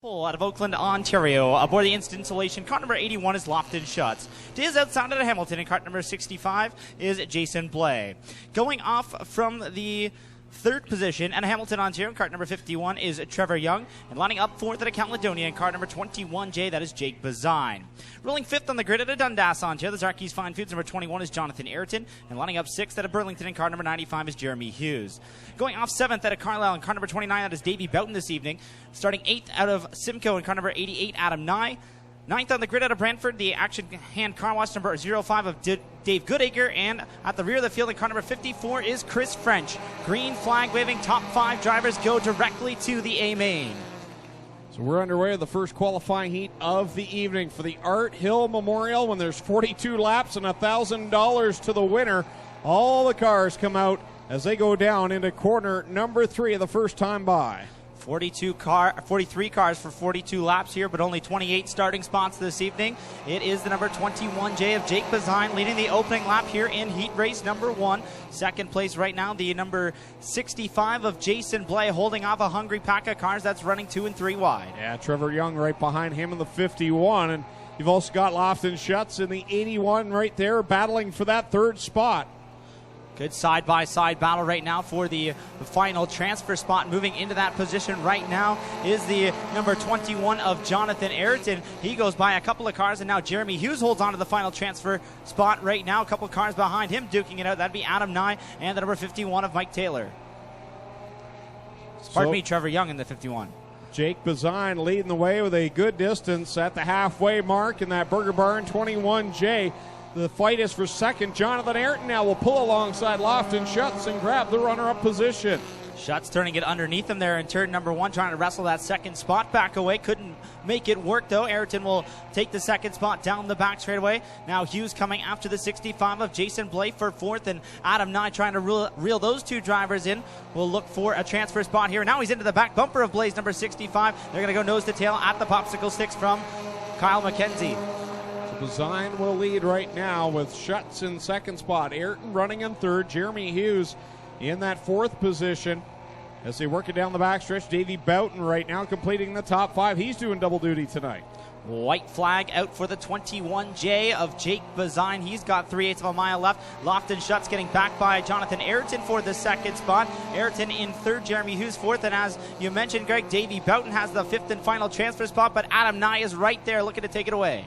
Out of Oakland, Ontario. Aboard the instant installation, cart number 81 is Lofton Schutz. It is outside of Hamilton, and cart number 65 is Jason Blay. Going off from the third position at Hamilton, Ontario, cart number 51 is Trevor Young. And lining up fourth at Caledonia, and cart number 21J, that is Jake Bazine. Rolling fifth on the grid at Dundas, Ontario, the Zarkies Fine Foods, number 21 is Jonathan Ayrton. And lining up sixth at Burlington, and cart number 95 is Jeremy Hughes. Going off seventh at Carlisle, and cart number 29, that is Davey Boughton this evening. Starting eighth out of Simcoe, and cart number 88, Adam Nye. Ninth on the grid out of Brantford, the Action Hand Car Wash, number 05 of Dave Goodacre. And at the rear of the field, in car number 54 is Chris French. Green flag waving, top five drivers go directly to the A main. So we're underway with the first qualifying heat of the evening for the Art Hill Memorial. When there's 42 laps and $1,000 to the winner, all the cars come out as they go down into corner number 3 of the first time by. 43 cars for 42 laps here, but only 28 starting spots this evening. It is the number 21J of Jake Bazine leading the opening lap here in heat race number 1. Second place right now, the number 65 of Jason Blay holding off a hungry pack of cars that's running 2 and 3 wide. Yeah, Trevor Young right behind him in the 51, and you've also got Lofton Schutz in the 81 right there battling for that third spot. Good side-by-side battle right now for the final transfer spot. Moving into that position right now is the number 21 of Jonathan Ayrton. He goes by a couple of cars, and now Jeremy Hughes holds on to the final transfer spot right now. A couple of cars behind him duking it out. That'd be Adam Nye and the number 51 of Mike Taylor. Pardon me, Trevor Young in the 51. Jake Bazine leading the way with a good distance at the halfway mark in that Burger Barn 21J. The fight is for second. Jonathan Ayrton now will pull alongside Lofton Schutz and grab the runner-up position. Schutz turning it underneath him there in turn number 1, trying to wrestle that second spot back away. Couldn't make it work, though. Ayrton will take the second spot down the back straightaway. Now Hughes coming after the 65 of Jason Blay for fourth, and Adam Nye trying to reel those two drivers in. We'll look for a transfer spot here. Now he's into the back bumper of Blay's number 65. They're going to go nose to tail at the popsicle sticks from Kyle McKenzie. Bazine will lead right now with Schutz in second spot. Ayrton running in third. Jeremy Hughes in that fourth position as they work it down the backstretch. Davey Boughton right now completing the top 5. He's doing double duty tonight. White flag out for the 21J of Jake Bazine. He's got 3/8 of a mile left. Lofton Schutz getting back by Jonathan Ayrton for the second spot. Ayrton in third, Jeremy Hughes fourth, and as you mentioned, Greg, Davey Boughton has the fifth and final transfer spot, but Adam Nye is right there looking to take it away.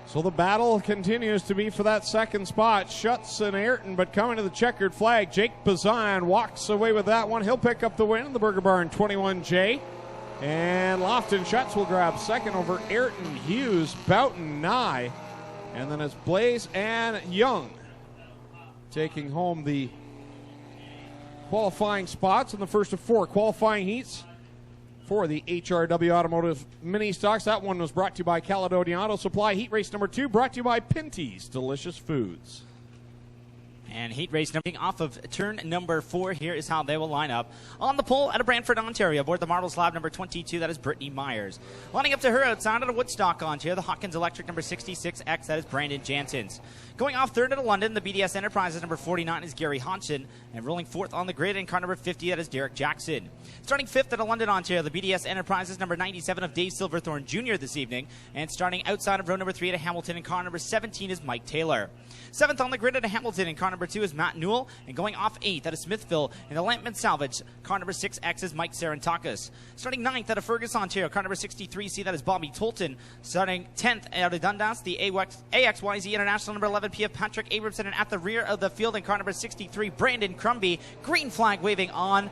So the battle continues to be for that second spot. Schutz and Ayrton, but coming to the checkered flag, Jake Bazine walks away with that one. He'll pick up the win in the Burger Barn 21J. And Lofton Schutz will grab second over Ayrton, Hughes, Boughton, Nye. And then it's Blaze and Young taking home the qualifying spots in the first of 4 qualifying heats for the HRW Automotive Ministocks. That one was brought to you by Caledonia Auto Supply. Heat race number 2 brought to you by Pinty's Delicious Foods. And heat race number off of turn number 4. Here is how they will line up. On the pole out of Brantford, Ontario, aboard the Marble Slab number 22, that is Brittany Myers. Lining up to her outside out of Woodstock, Ontario, the Hawkins Electric number 66X, that is Brandon Janssens. Going off third out of London, the BDS Enterprises number 49 is Gary Hodgson. And rolling fourth on the grid in car number 50, that is Derek Jackson. Starting fifth out of London, Ontario, the BDS Enterprises number 97 of Dave Silverthorne Jr. this evening. And starting outside of row number 3 at Hamilton in car number 17 is Mike Taylor. Seventh on the grid at Hamilton in car number 2 is Matt Newell. And going off 8th out of Smithville in the Lampman Salvage, car number 6X is Mike Sarantakis. Starting 9th out of Fergus, Ontario, car number 63C, that is Bobby Tolton. Starting 10th out of Dundas, the AXYZ International number 11P of Patrick Abramson. And at the rear of the field in car number 63, Brandon Crumby. Green flag waving on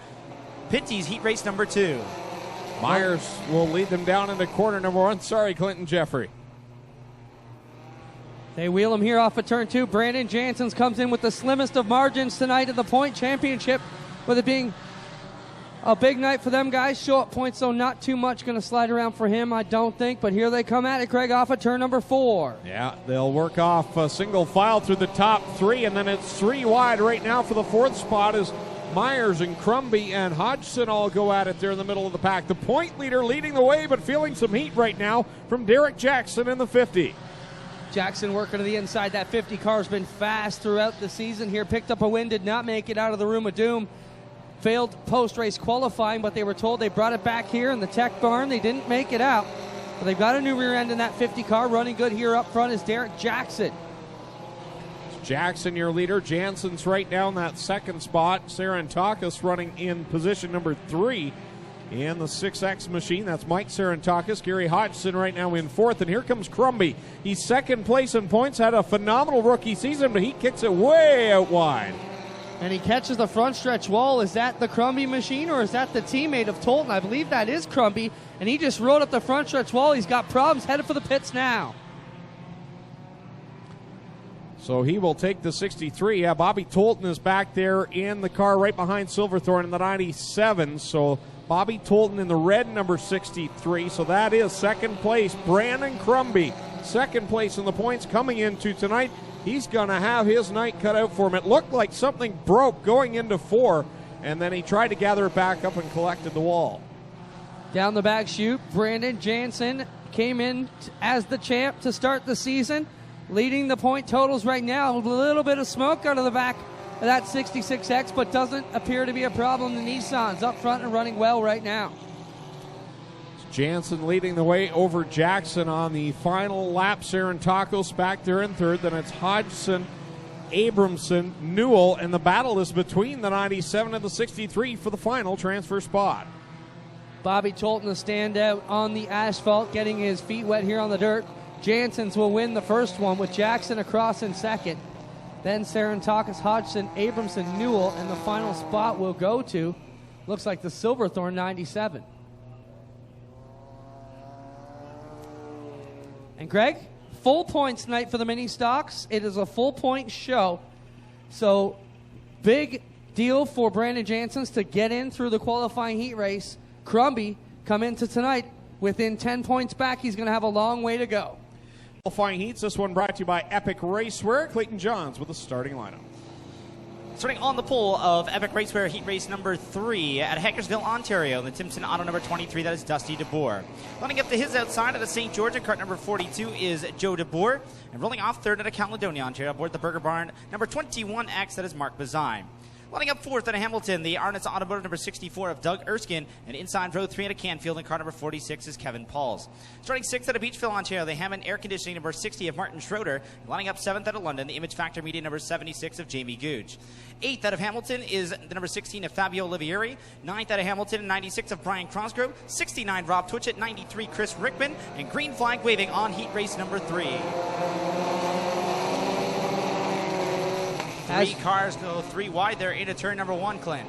Pinty's heat race number 2. Myers will lead them down into corner number 1. Sorry, Clinton Jeffrey. They wheel him here off of turn 2. Brandon Janssens comes in with the slimmest of margins tonight at the point championship, with it being a big night for them guys. Show up points, so not too much going to slide around for him, I don't think. But here they come at it, Craig, off of turn number 4. Yeah, they'll work off a single file through the top 3, and then it's 3 wide right now for the fourth spot as Myers and Crumby and Hodgson all go at it there in the middle of the pack. The point leader leading the way, but feeling some heat right now from Derek Jackson in the 50. Jackson working to the inside. That 50 car's been fast throughout the season here. Picked up a win, did not make it out of the room of doom. failed post-race qualifying, but they were told they brought it back here in the tech barn. They didn't make it out. But they've got a new rear end in that 50 car. Running good here up front is Derek Jackson. Jackson, your leader. Jansen's right down that second spot. Sarantakis running in position number 3 in the 6X machine. That's Mike Sarantakis. Gary Hodgson right now in 4th. And here comes Crumby. He's second place in points. Had a phenomenal rookie season, but he kicks it way out wide. And he catches the front stretch wall. Is that the Crumby machine or is that the teammate of Tolton? I believe that is Crumby. And he just rode up the front stretch wall. He's got problems, headed for the pits now. So he will take the 63. Yeah, Bobby Tolton is back there in the car right behind Silverthorne in the 97. So Bobby Tolton in the red number 63. So that is second place. Brandon Crumby, second place in the points coming into tonight. He's going to have his night cut out for him. It looked like something broke going into 4, and then he tried to gather it back up and collected the wall. Down the back chute, Brandon Jansen came in as the champ to start the season, leading the point totals right now. A little bit of smoke out of the back of that 66X, but doesn't appear to be a problem. The Nissan's up front and running well right now. Jansen leading the way over Jackson on the final lap. Sarantakos back there in 3rd. Then it's Hodgson, Abramson, Newell, and the battle is between the 97 and the 63 for the final transfer spot. Bobby Tolton, the standout on the asphalt, getting his feet wet here on the dirt. Jansen's will win the first one with Jackson across in second. Then Sarantakis, Hodgson, Abramson, Newell, and the final spot will go to, looks like the Silverthorne 97. And Greg, full points night for the Ministocks. It is a full point show. So big deal for Brandon Jansen's to get in through the qualifying heat race. Crumby come into tonight within 10 points back. He's going to have a long way to go. Qualifying heats, this one brought to you by Epic Racewear. Clayton Johns with the starting lineup. Starting on the pole of Epic Racewear Heat Race number 3 at Hackersville, Ontario, the Timpson Auto number 23, that is Dusty DeBoer. Running up to his outside at the St. George in cart number 42 is Joe DeBoer. And rolling off 3rd at a Caledonia, Ontario, aboard the Burger Barn number 21X, that is Mark Bazine. Running up 4th at Hamilton, the Arnott's Automotive number 64 of Doug Erskine. And inside row 3 at a Canfield in car number 46 is Kevin Pauls. Starting 6th at a Beachville, Ontario, the Hammond Air Conditioning number 60 of Martin Schroeder. Lining up 7th out of London, the Image Factor Media number 76 of Jamie Googe. 8th out of Hamilton is the number 16 of Fabio Olivieri. 9th out of Hamilton, 96 of Brian Crosgrove. 69 Rob Twitchett, 93 Chris Rickman. And green flag waving on heat race number 3. 3 cars go 3 wide there into turn number 1, Clint.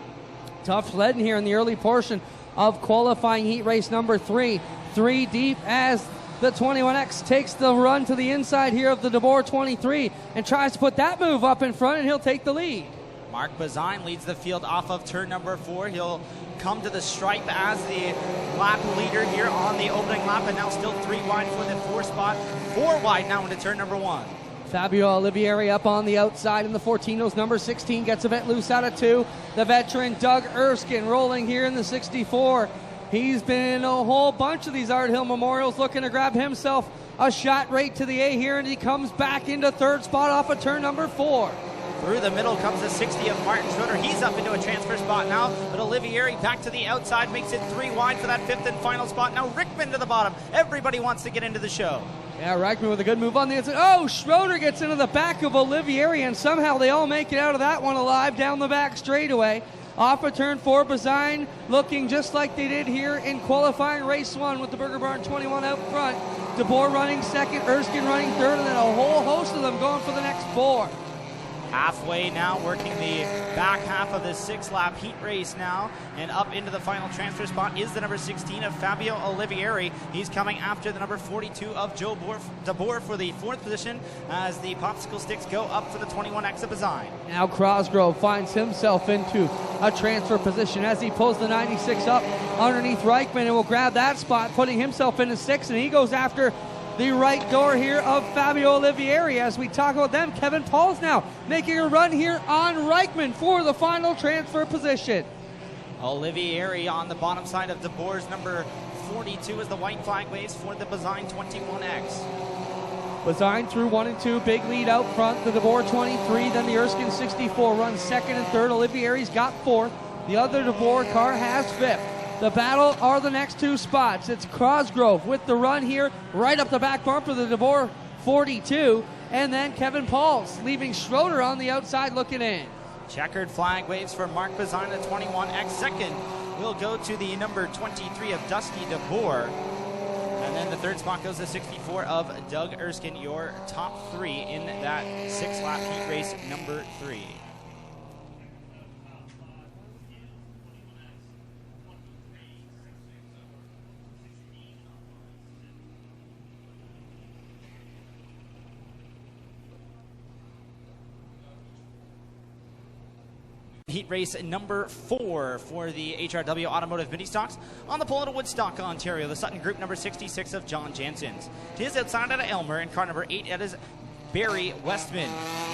Tough sledding here in the early portion of qualifying heat race number 3. 3 deep as the 21X takes the run to the inside here of the DeBoer 23 and tries to put that move up in front, and he'll take the lead. Mark Bazine leads the field off of turn number 4. He'll come to the stripe as the lap leader here on the opening lap, and now still 3 wide for the 4 spot. 4 wide now into turn number 1. Fabio Olivieri up on the outside in the Fortinos. Number 16 gets a bit loose out of 2. The veteran Doug Erskine rolling here in the 64. He's been in a whole bunch of these Art Hill Memorials, looking to grab himself a shot right to the A here, and he comes back into 3rd spot off of turn number 4. Through the middle comes the 60 of Martin Schroeder. He's up into a transfer spot now, but Olivieri back to the outside makes it 3 wide for that 5th and final spot. Now Rickman to the bottom. Everybody wants to get into the show. Yeah, Rickman with a good move on the inside. Oh, Schroeder gets into the back of Olivieri, and somehow they all make it out of that one alive down the back straightaway. Off of turn 4, Bazine looking just like they did here in qualifying race 1 with the Burger Barn 21 out front. DeBoer running 2nd, Erskine running 3rd, and then a whole host of them going for the next 4. Halfway now, working the back half of this 6-lap heat race now, and up into the final transfer spot is the number 16 of Fabio Olivieri. He's coming after the number 42 of Joe DeBoer for the 4th position as the popsicle sticks go up for the 21X of Bazine. Now Crosgrove finds himself into a transfer position as he pulls the 96 up underneath Reichman and will grab that spot, putting himself into 6th, and he goes after the right door here of Fabio Olivieri. As we talk about them, Kevin Pauls now making a run here on Reichman for the final transfer position. Olivieri on the bottom side of DeBoer's number 42 as the white flag waves for the Bazine 21X. Bazine through 1 and 2, big lead out front. The DeBoer 23, then the Erskine 64 runs 2nd and 3rd. Olivieri's got 4th. The other DeBoer car has 5th. The battle are the next 2 spots. It's Cosgrove with the run here, right up the back bumper of the DeBoer 42, and then Kevin Pauls leaving Schroeder on the outside looking in. Checkered flag waves for Mark Bazine, the 21X. Second will go to the number 23 of Dusty DeBoer. And then the 3rd spot goes to 64 of Doug Erskine, your top 3 in that 6-lap heat race number 3. Heat race number 4 for the HRW Automotive Ministocks. On the pole out of Woodstock, Ontario, the Sutton Group number 66 of John Janssens. To his outside out of Elmer, in car number 8, that is Barry Westman.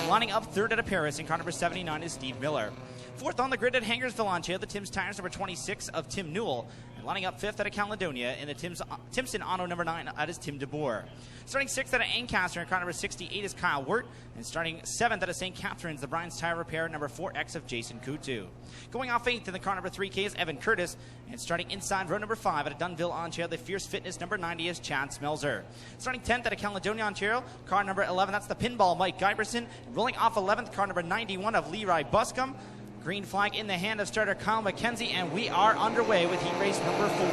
Lining up 3rd out of Paris, in car number 79 is Steve Miller. 4th on the grid at Hangersville, Ontario, the dmstyres number 26 of Tim Newell. And lining up 5th out of Caledonia in the Timson Auto number 9, that is Tim DeBoer. Starting 6th out of Ancaster in car number 68 is Kyle Wirt. And starting 7th out of St. Catharines, the Brian's Tire Repair number 4X of Jason Coutu. Going off 8th in the car number 3K is Evan Curtis. And starting inside row number 5 out of Dunnville, Ontario, the Fierce Fitness number 90 is Chad Smelzer. Starting 10th out of Caledonia, Ontario, car number 11, that's the Pinball Mike Giberson. Rolling off 11th, car number 91 of Leroy Buscombe. Green flag in the hand of starter Kyle McKenzie, and we are underway with heat race number 4.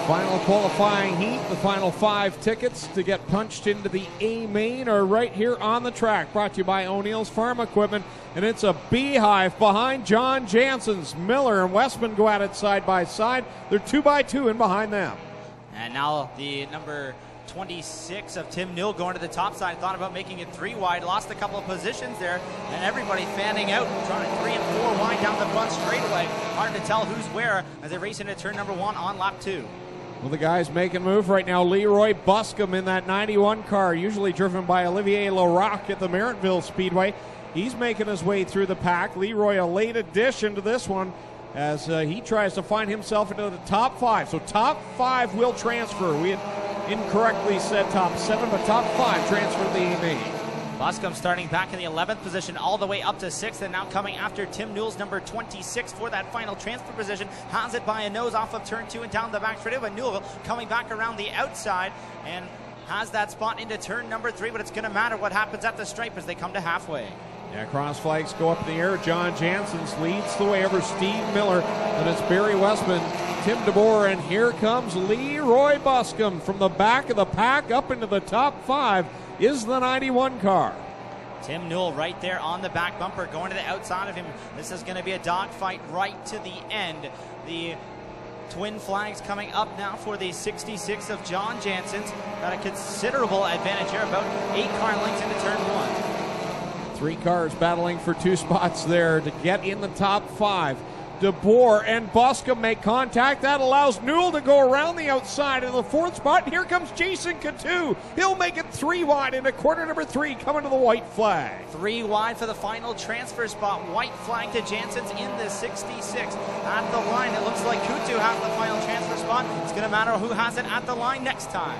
Final qualifying heat. The final 5 tickets to get punched into the A main are right here on the track. Brought to you by O'Neill's Farm Equipment, and it's a beehive behind John Janssens. Miller and Westman go at it side by side. They're 2x2 in behind them. And now the number 26 of Tim Newell going to the top side. Thought about making it 3 wide, lost a couple of positions there, and everybody fanning out, trying 3 and 4 wide down the front straightaway. Hard to tell who's where as they race into turn number 1 on lap 2. Well, the guys making move right now. Leroy Buscombe in that 91 car, usually driven by Olivier Larocque at the Merrittville Speedway. He's making his way through the pack. Leroy, a late addition to this one, as he tries to find himself into the top 5. So top 5 will transfer. We had incorrectly said top 7, but top 5 transfer to the A-main. Buscombe starting back in the 11th position all the way up to 6th, and now coming after Tim Newell's number 26 for that final transfer position. Has it by a nose off of turn 2 and down the back straight, but Newell coming back around the outside and has that spot into turn number 3, but it's going to matter what happens at the stripe as they come to halfway. Yeah, cross flags go up in the air. John Janssens leads the way over Steve Miller. Then it's Barry Westman, Tim DeBoer, and here comes Leroy Buscombe from the back of the pack up into the top 5 is the 91 car. Tim Newell right there on the back bumper, going to the outside of him. This is going to be a dogfight right to the end. The twin flags coming up now for the 66 of John Janssens. Got a considerable advantage here, about 8 car lengths into turn 1. 3 cars battling for 2 spots there to get in the top 5. DeBoer and Buscombe make contact. That allows Newell to go around the outside in the 4th spot. Here comes Jason Coutu. He'll make it 3 wide into quarter number 3, coming to the white flag. 3 wide for the final transfer spot. White flag to Janssens in the 66. At the line, it looks like Coutu has the final transfer spot. It's going to matter who has it at the line next time.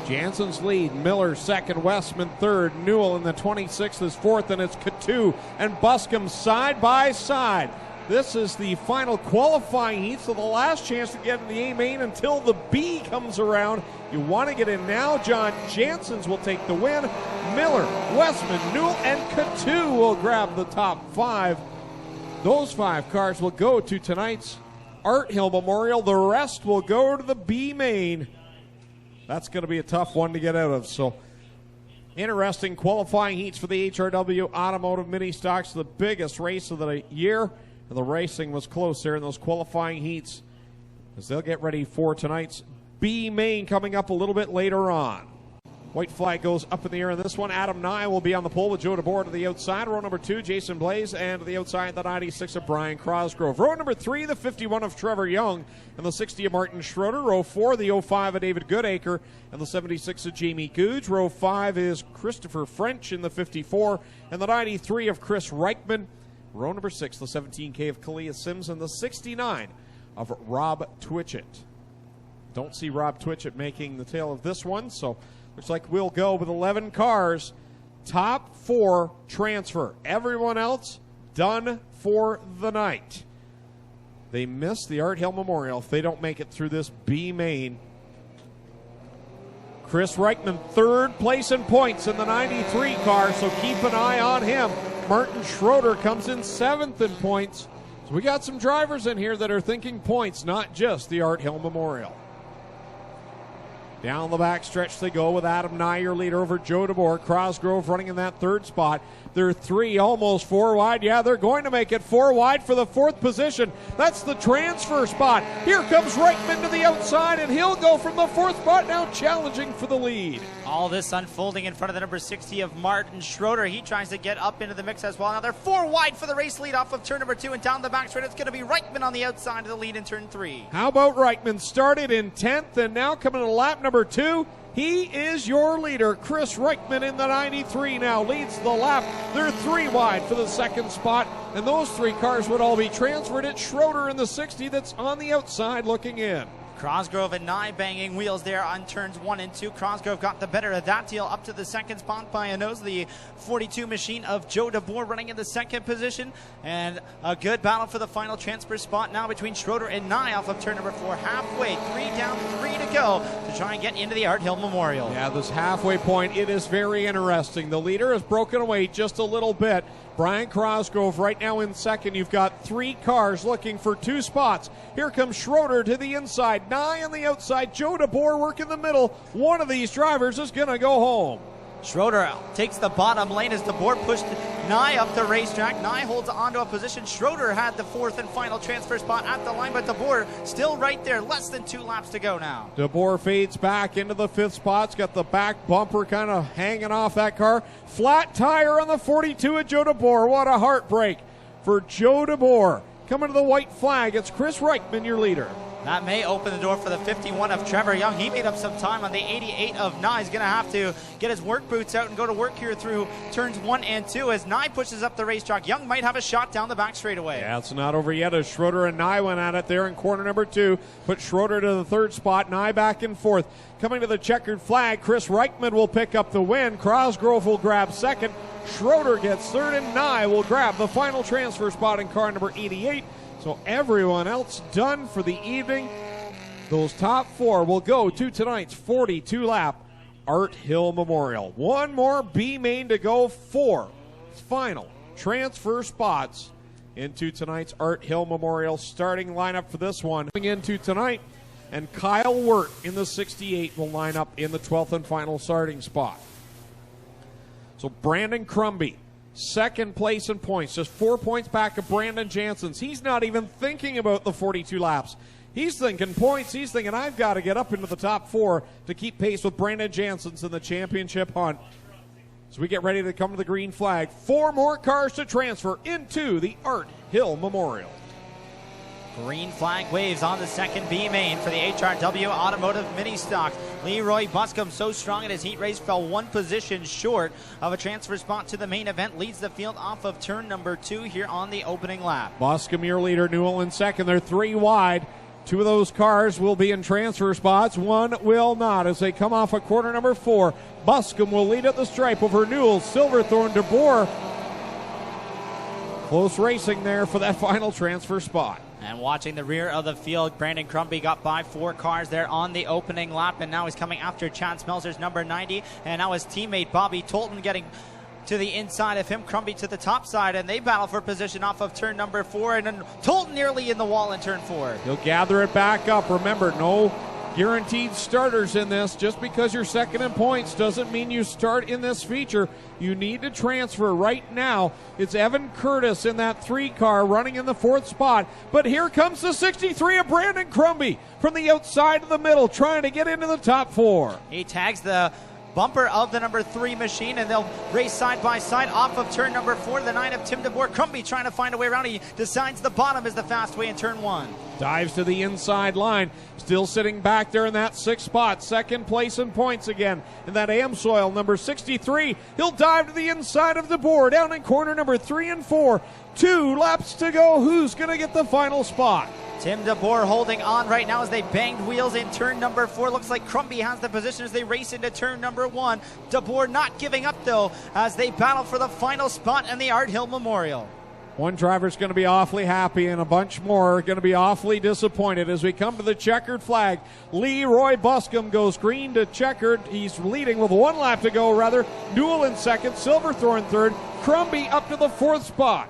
Janssens lead, Miller second, Westman third, Newell in the 26th is 4th, and it's Coutu and Buscombe side by side. This is the final qualifying heat, so the last chance to get in the A-main until the B comes around. You want to get in now. John Janssens will take the win. Miller, Westman, Newell, and Coutu will grab the top 5. Those 5 cars will go to tonight's Art Hill Memorial. The rest will go to the B-main. That's going to be a tough one to get out of. So, interesting qualifying heats for the HRW Automotive Ministocks, the biggest race of the year. And the racing was close there in those qualifying heats as they'll get ready for tonight's B main coming up a little bit later on. White flag goes up in the air in this one. Adam Nye will be on the pole with Joe DeBoer to the outside. Row number 2, Jason Blaze, and to the outside, the 96 of Brian Cosgrove. Row number 3, the 51 of Trevor Young, and the 60 of Martin Schroeder. Row 4, the 05 of David Goodacre, and the 76 of Jamie Googe. Row 5 is Christopher French in the 54, and the 93 of Chris Reichman. Row number 6, the 17K of Kalia Sims, and the 69 of Rob Twitchett. Don't see Rob Twitchett making the tail of this one, so looks like we'll go with 11 cars. Top 4 transfer. Everyone else done for the night. they miss the Art Hill Memorial if they don't make it through this B main. Chris Reichman, third place in points in the 93 car, so keep an eye on him. Martin Schroeder comes in seventh in points. So we got some drivers in here that are thinking points, not just the Art Hill Memorial. Down the back stretch they go with Adam Nye, your leader, over Joe DeBoer. Crosgrove running in that third spot. They're three, almost four wide. Yeah, they're going to make it four wide for the fourth position. That's the transfer spot. Here comes Reichman to the outside, and he'll go from the fourth spot, now challenging for the lead. All this unfolding in front of the number 60 of Martin Schroeder. He tries to get up into the mix as well. Now they're four wide for the race lead off of turn number 2, and down the back straight it's going to be Reichman on the outside of the lead in turn 3. How about Reichman? Started in 10th and now coming to lap number 2. He is your leader. Chris Reichman in the 93 now leads the lap. They're three wide for the second spot, and those three cars would all be transferred. It's Schroeder in the 60 that's on the outside looking in. Crosgrove and Nye banging wheels there on turns 1 and 2. Crosgrove got the better of that deal up to the second spot by a nose. The 42 machine of Joe DeBoer running in the second position. And a good battle for the final transfer spot now between Schroeder and Nye off of turn number 4. Halfway, 3 down, 3 to go to try and get into the Art Hill Memorial. Yeah, this halfway point, it is very interesting. The leader has broken away just a little bit. Brian Crosgrove right now in second. You've got three cars looking for 2 spots. Here comes Schroeder to the inside. Nye on the outside. Joe DeBoer work in the middle. One of these drivers is going to go home. Schroeder takes the bottom lane as DeBoer pushed Nye up the racetrack. Nye holds onto a position. Schroeder had the fourth and final transfer spot at the line, but DeBoer still right there. Less than 2 laps to go now. DeBoer fades back into the 5th spot. It's got the back bumper kind of hanging off that car. Flat tire on the 42 of Joe DeBoer. What a heartbreak for Joe DeBoer. Coming to the white flag, it's Chris Reichman, your leader. That may open the door for the 51 of Trevor Young. He made up some time on the 88 of Nye. He's going to have to get his work boots out and go to work here through turns 1 and 2 as Nye pushes up the racetrack. Young might have a shot down the back straightaway. Yeah, it's not over yet as Schroeder and Nye went at it there in corner number 2. Put Schroeder to the 3rd spot, Nye back in 4th. Coming to the checkered flag, Chris Reichman will pick up the win. Crosgrove will grab 2nd. Schroeder gets 3rd, and Nye will grab the final transfer spot in car number 88. So everyone else done for the evening. Those top 4 will go to tonight's 42-lap Art Hill Memorial. One more B main to go. 4 final transfer spots into tonight's Art Hill Memorial. Starting lineup for this one coming into tonight, and Kyle Wirt in the 68 will line up in the 12th and final starting spot. So Brandon Crumby, 2nd place in points, just 4 points back of Brandon Jansen's. He's not even thinking about the 42 laps. He's thinking points. He's thinking, I've got to get up into the top 4 to keep pace with Brandon Jansen's in the championship hunt. So we get ready to come to the green flag. 4 more cars to transfer into the Art Hill Memorial. Green flag waves on the second B main for the HRW Automotive Ministock. Leroy Buscombe, so strong in his heat race, fell 1 position short of a transfer spot to the main event. Leads the field off of turn number 2 here on the opening lap. Buscombe, your leader, Newell in 2nd. They're 3 wide. 2 of those cars will be in transfer spots. 1 will not as they come off of corner number 4. Buscombe will lead at the stripe over Newell, Silverthorne, DeBoer. Close racing there for that final transfer spot. And watching the rear of the field, Brandon Crumby got by 4 cars there on the opening lap, and now he's coming after Chad Smelzer's number 90, and now his teammate Bobby Tolton getting to the inside of him, Crumby to the top side, and they battle for position off of turn number 4, and then Tolton nearly in the wall in turn 4. He'll gather it back up. Remember, no guaranteed starters in this. Just because you're 2nd in points doesn't mean you start in this feature. You need to transfer right now. It's Evan Curtis in that 3 car running in the 4th spot. But here comes the 63 of Brandon Crumby from the outside of the middle, trying to get into the top 4. He tags the bumper of the number 3 machine, and they'll race side by side off of turn number 4. The 9 of Tim DeBoer. Crumby trying to find a way around. He decides the bottom is the fast way in turn 1. Dives to the inside line. Still sitting back there in that 6th spot. 2nd place in points again. And that Amsoil, number 63. He'll dive to the inside of DeBoer. Down in corner number 3 and 4. 2 laps to go. Who's going to get the final spot? Tim DeBoer holding on right now as they banged wheels in turn number 4. Looks like Crumby has the position as they race into turn number 1. DeBoer not giving up, though, as they battle for the final spot in the Art Hill Memorial. One driver's going to be awfully happy, and a bunch more are going to be awfully disappointed as we come to the checkered flag. Leroy Buscombe goes green to checkered. He's leading with 1 lap to go, rather. Newell in second, Silverthorne third, Crumby up to the 4th spot.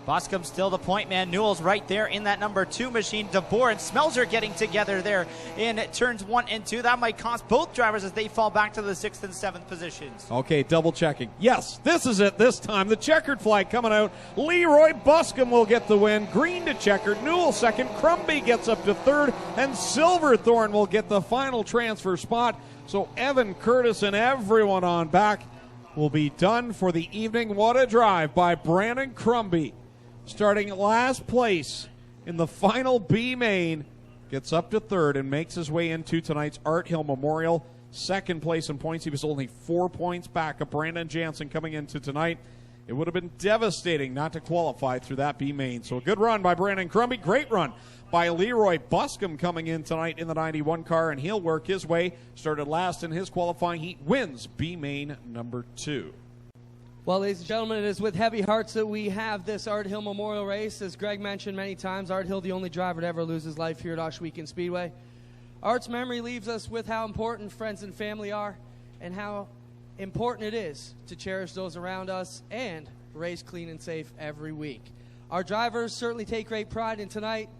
Boscombe still the point man. Newell's right there in that number 2 machine. DeBoer and Smelzer getting together there in turns 1 and 2. That might cost both drivers as they fall back to the 6th and 7th positions. Okay, double checking. Yes, this is it this time. The checkered flag coming out. Leroy Buscombe will get the win. Green to checkered. Newell second. Crumby gets up to 3rd. And Silverthorne will get the final transfer spot. So Evan Curtis and everyone on back will be done for the evening. What a drive by Brandon Crumby. Starting last place in the final B main, gets up to 3rd and makes his way into tonight's Art Hill Memorial. 2nd place in points. He was only 4 points back of Brandon Jansen coming into tonight. It would have been devastating not to qualify through that B main. So a good run by Brandon Crumby. Great run by Leroy Buscombe coming in tonight in the 91 car, and he'll work his way. Started last in his qualifying heat, wins B main number 2. Well, ladies and gentlemen, it is with heavy hearts that we have this Art Hill Memorial Race. As Greg mentioned many times, Art Hill, the only driver to ever lose his life here at Ohsweken Speedway. Art's memory leaves us with how important friends and family are and how important it is to cherish those around us and race clean and safe every week. Our drivers certainly take great pride in tonight.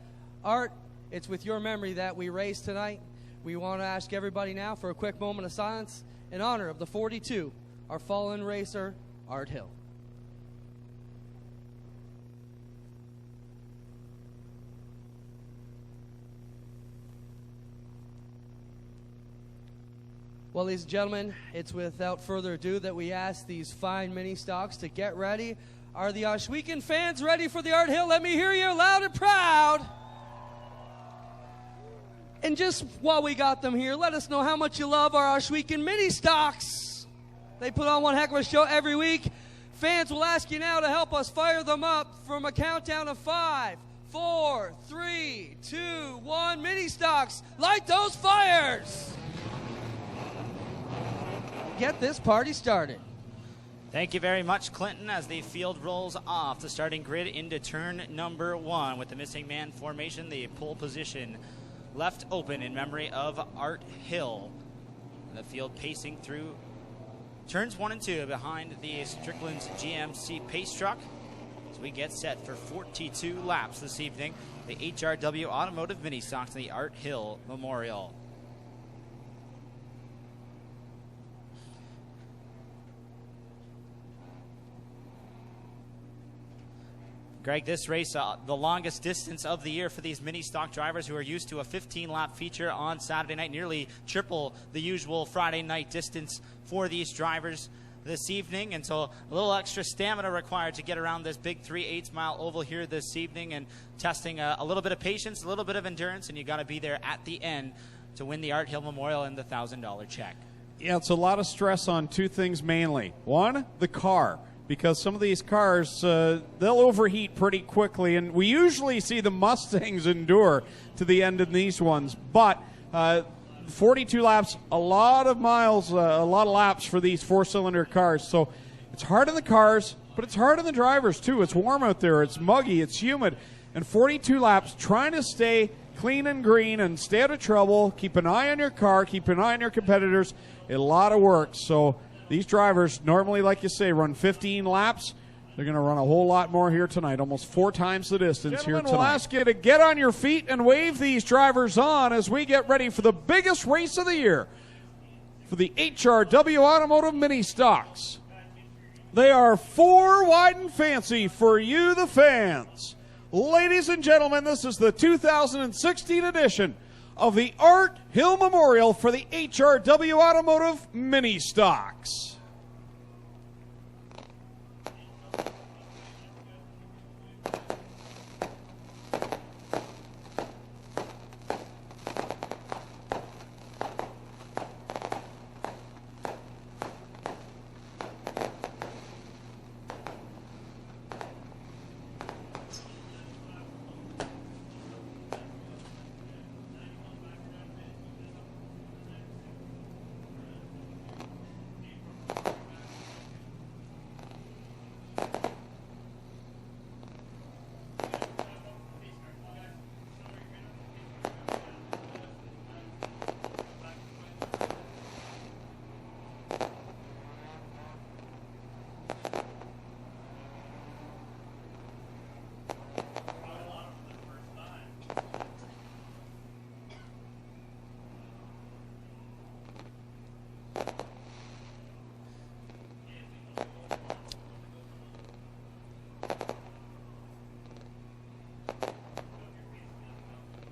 Art, it's with your memory that we race tonight. We want to ask everybody now for a quick moment of silence in honor of the 42, our fallen racer, Art Hill. Well, ladies and gentlemen, it's without further ado that we ask these fine mini stocks to get ready. Are the Ohsweken fans ready for the Art Hill? Let me hear you loud and proud. And just while we got them here, let us know how much you love our Ohsweken mini stocks. They put on one heck of a show every week. Fans will ask you now to help us fire them up from a countdown of 5, 4, 3, 2, 1. Mini stocks, light those fires. Get this party started. Thank you very much, Clinton, as the field rolls off the starting grid into turn number 1 with the missing man formation, the pole position left open in memory of Art Hill. The field pacing through turns 1 and 2 behind the Strickland's GMC pace truck as we get set for 42 laps this evening. The HRW Automotive Mini Stocks in the Art Hill Memorial. Greg, this race, the longest distance of the year for these mini stock drivers who are used to a 15-lap feature on Saturday night, nearly triple the usual Friday night distance for these drivers this evening. And so a little extra stamina required to get around this big 3/8 mile oval here this evening, and testing a little bit of patience, a little bit of endurance, and you got to be there at the end to win the Art Hill Memorial and the $1,000 check. Yeah, it's a lot of stress on 2 things mainly. One, the car. Because some of these cars, they'll overheat pretty quickly, and we usually see the Mustangs endure to the end in these ones. But 42 laps, a lot of miles, a lot of laps for these 4-cylinder cars. So it's hard on the cars, but it's hard on the drivers too. It's warm out there, it's muggy, it's humid. And 42 laps, trying to stay clean and green and stay out of trouble, keep an eye on your car, keep an eye on your competitors. A lot of work. So these drivers normally, like you say, run 15 laps. They're going to run a whole lot more here tonight, almost 4 times the distance here tonight. We'll ask you to get on your feet and wave these drivers on as we get ready for the biggest race of the year for the HRW Automotive Mini Stocks. They are 4 wide and fancy for you, the fans. Ladies and gentlemen, this is the 2016 edition of the Art Hill Memorial for the HRW Automotive Mini Stocks.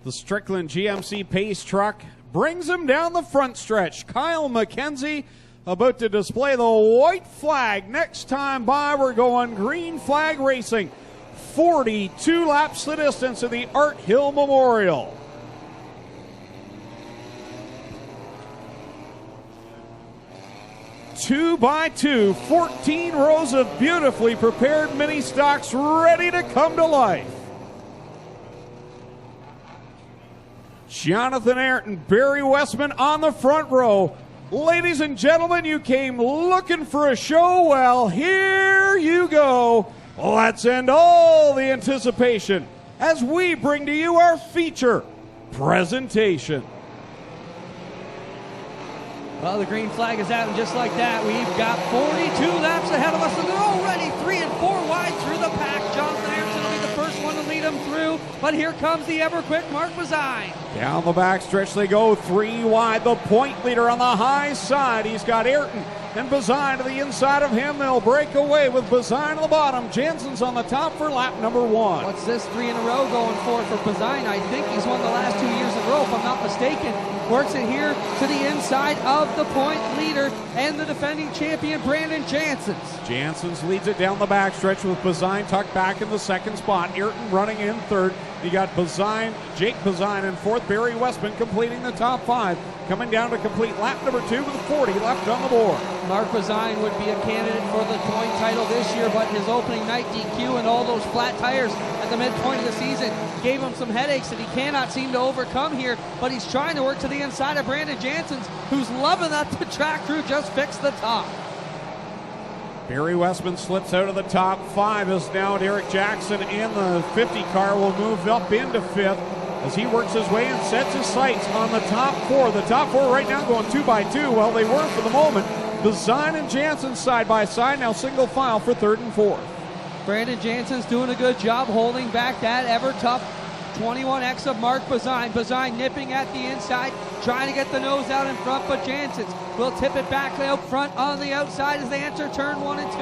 The Strickland GMC Pace truck brings him down the front stretch. Kyle McKenzie about to display the white flag. Next time by, we're going green flag racing. 42 laps the distance of the Art Hill Memorial. Two by two, 14 rows of beautifully prepared Ministocks ready to come to life. Jonathan Ayrton, Barry Westman on the front row. Ladies and gentlemen, you came looking for a show. Well, here you go. Let's end all the anticipation as we bring to you our feature presentation. Well, the green flag is out, and just like that, we've got 42 laps ahead of us, and they're already 3 and 4 wide through the pack. Jonathan Ayrton will be the first one to lead them through, but here comes the ever-quick Mark Bazine. Down the back stretch they go, 3 wide. The point leader on the high side. He's got Ayrton and Bazine to the inside of him. They'll break away with Bazine on the bottom. Jansen's on the top for lap number 1. What's this 3 in a row going for Bazine? I think he's won the last 2 years in a row, if I'm not mistaken. Works it here to the inside of the point leader and the defending champion, Brandon Jansen. Jansen's leads it down the backstretch with Bazine tucked back in the second spot. Ayrton running in third. You got Bazine, Jake Bazine in fourth. Barry Westman completing the top 5. Coming down to complete lap number 2 with 40 left on the board. Mark Bazine would be a candidate for the point title this year, but his opening night DQ and all those flat tires at the midpoint of the season gave him some headaches that he cannot seem to overcome here, but he's trying to work to the inside of Brandon Jansen, who's loving that the track crew just fixed the top. Barry Westman slips out of the top 5 as now Derek Jackson in the 50 car will move up into 5th as he works his way and sets his sights on the top 4. The top 4 right now going 2 by 2. Well, they were for the moment. Bazine and Jansen side by side, now single file for 3rd and 4th. Brandon Jansen's doing a good job holding back that ever-tough 21X of Mark Bazine. Bazine nipping at the inside, trying to get the nose out in front, but Jansen will tip it back out front on the outside as they enter turn 1 and 2.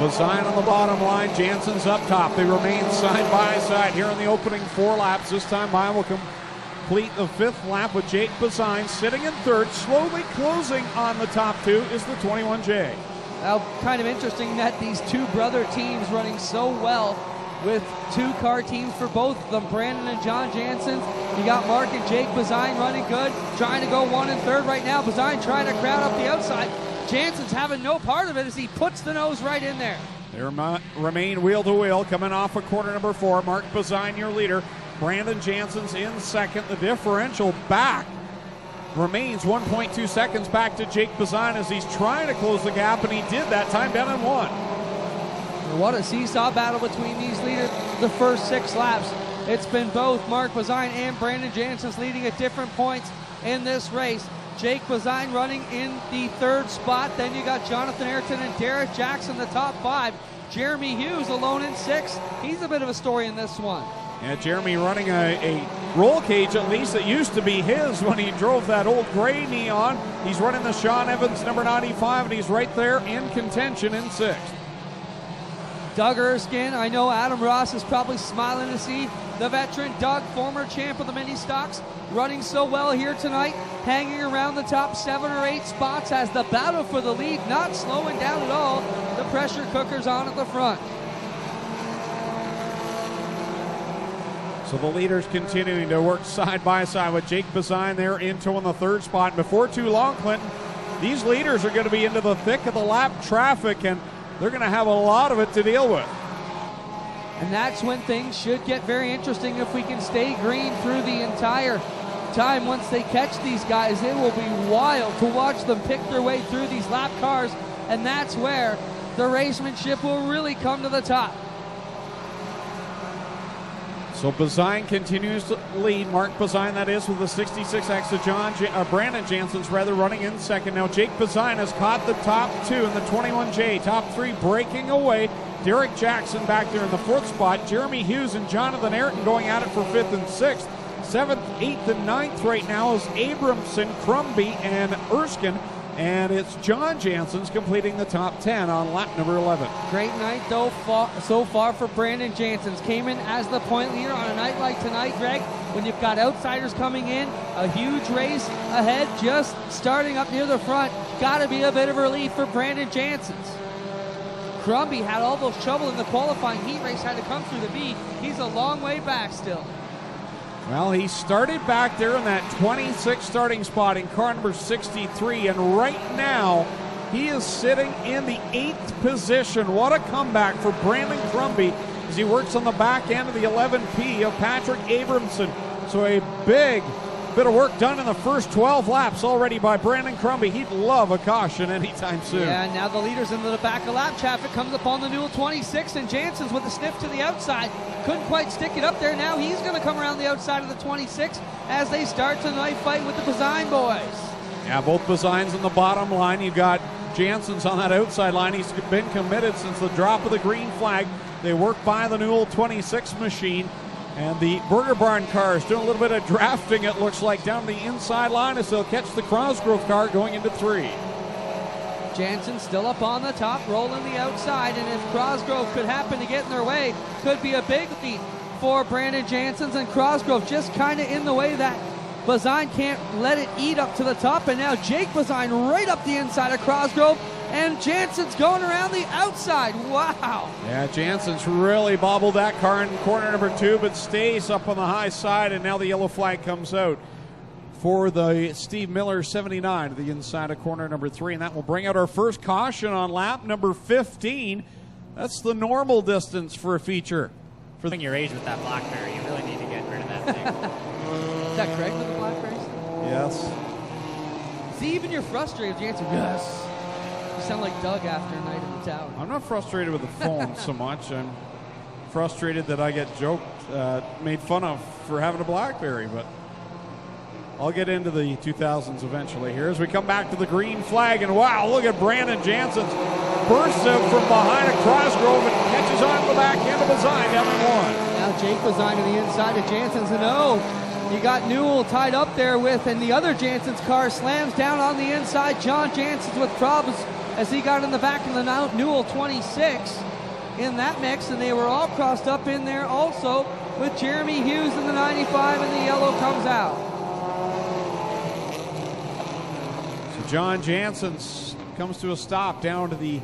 Bazine on the bottom line, Jansen's up top. They remain side by side here in the opening 4 laps. This time by will complete the 5th lap with Jake Bazine sitting in 3rd. Slowly closing on the top 2 is the 21J. Now, kind of interesting that these 2 brother teams running so well with 2-car teams for both of them, Brandon and John Jansen. You got Mark and Jake Bazine running good, trying to go 1 and 3rd right now. Bazine trying to crowd up the outside. Jansen's having no part of it as he puts the nose right in there. They remain wheel to wheel, coming off of quarter number 4. Mark Bazine, your leader. Brandon Jansen's in 2nd. The differential back remains 1.2 seconds back to Jake Bazine as he's trying to close the gap, and he did that time down in 1. What a seesaw battle between these leaders the first 6 laps. It's been both Mark Bazine and Brandon Jansen's leading at different points in this race. Jake Bazine running in the 3rd spot. Then you got Jonathan Ayrton and Derek Jackson, the top 5. Jeremy Hughes alone in 6th. He's a bit of a story in this one. Yeah, Jeremy running a roll cage, at least that used to be his when he drove that old gray Neon. He's running the Sean Evans number 95, and he's right there in contention in 6th. Doug Erskine, I know Adam Ross is probably smiling to see the veteran Doug, former champ of the Ministocks, running so well here tonight, hanging around the top 7 or 8 spots as the battle for the lead not slowing down at all. The pressure cooker's on at the front. So the leaders continuing to work side by side with Jake Bazine there into in the 3rd spot. And before too long, Clinton, these leaders are going to be into the thick of the lap traffic, and they're going to have a lot of it to deal with. And that's when things should get very interesting if we can stay green through the entire time. Once they catch these guys, it will be wild to watch them pick their way through these lap cars, and that's where the racemanship will really come to the top. So Bazine continues to lead. Mark Bazine, that is, with the 66X of Brandon Jansen's running in 2nd. Now Jake Bazine has caught the top 2 in the 21J. Top 3 breaking away. Derek Jackson back there in the 4th spot. Jeremy Hughes and Jonathan Ayrton going at it for 5th and 6th. 7th, 8th, and 9th right now is Abramson, Crumby, and Erskine And it's John Jansen's completing the top 10 on lap number 11. Great night, though, so far for Brandon Jansen's. Came in as the point leader on a night like tonight, Greg, when you've got outsiders coming in, a huge race ahead, just starting up near the front. Got to be a bit of relief for Brandon Jansen's. Crumby had all those trouble in the qualifying heat race, had to come through the V. He's a long way back still. Well, he started back there in that 26th starting spot in car number 63, and right now he is sitting in the 8th position. What a comeback for Brandon Crumby as he works on the back end of the 11P of Patrick Abramson. So a big bit of work done in the first 12 laps already by Brandon Crumby. He'd love a caution anytime soon. Yeah, now the leaders into the back of lap traffic comes up on the Newell 26, and Jansen's with a sniff to the outside. Couldn't quite stick it up there. Now he's going to come around the outside of the 26 as they start the knife fight with the Bazine boys. Yeah, both Bazines on the bottom line. You've got Jansen's on that outside line. He's been committed since the drop of the green flag. They work by the Newell 26 machine. And the Burger Barn cars doing a little bit of drafting, it looks like, down the inside line as they'll catch the Cosgrove car going into 3. Jansen still up on the top, rolling the outside, and if Cosgrove could happen to get in their way, could be a big lead for Brandon Jansen's, and Cosgrove just kind of in the way that Bazine can't let it eat up to the top, and now Jake Bazine right up the inside of Cosgrove, and Jansen's going around the outside. Wow. Yeah, Jansen's really bobbled that car in corner number 2, but stays up on the high side, and now the yellow flag comes out for the Steve Miller 79 to the inside of corner number 3, and that will bring out our first caution on lap number 15. That's the normal distance for a feature. For your age with that BlackBerry, you really need to get rid of that thing. Is that Greg with the BlackBerries? Yes. See, even you're frustrated, Jansen. Yes. You sound like Doug after a night in the tower. I'm not frustrated with the phone so much. I'm frustrated that I get made fun of for having a BlackBerry, but I'll get into the 2000s eventually here as we come back to the green flag. And wow, look at Brandon Jansen's bursts out from behind a Cosgrove and catches on the back end of Bazine down in 1. Now Jake Bazine to the inside of Jansen's, and you got Newell tied up there with, and the other Jansen's car slams down on the inside. John Jansen's with problems as he got in the back of the Newell 26 in that mix, and they were all crossed up in there also with Jeremy Hughes in the 95, and the yellow comes out. So John Jansen's comes to a stop down to the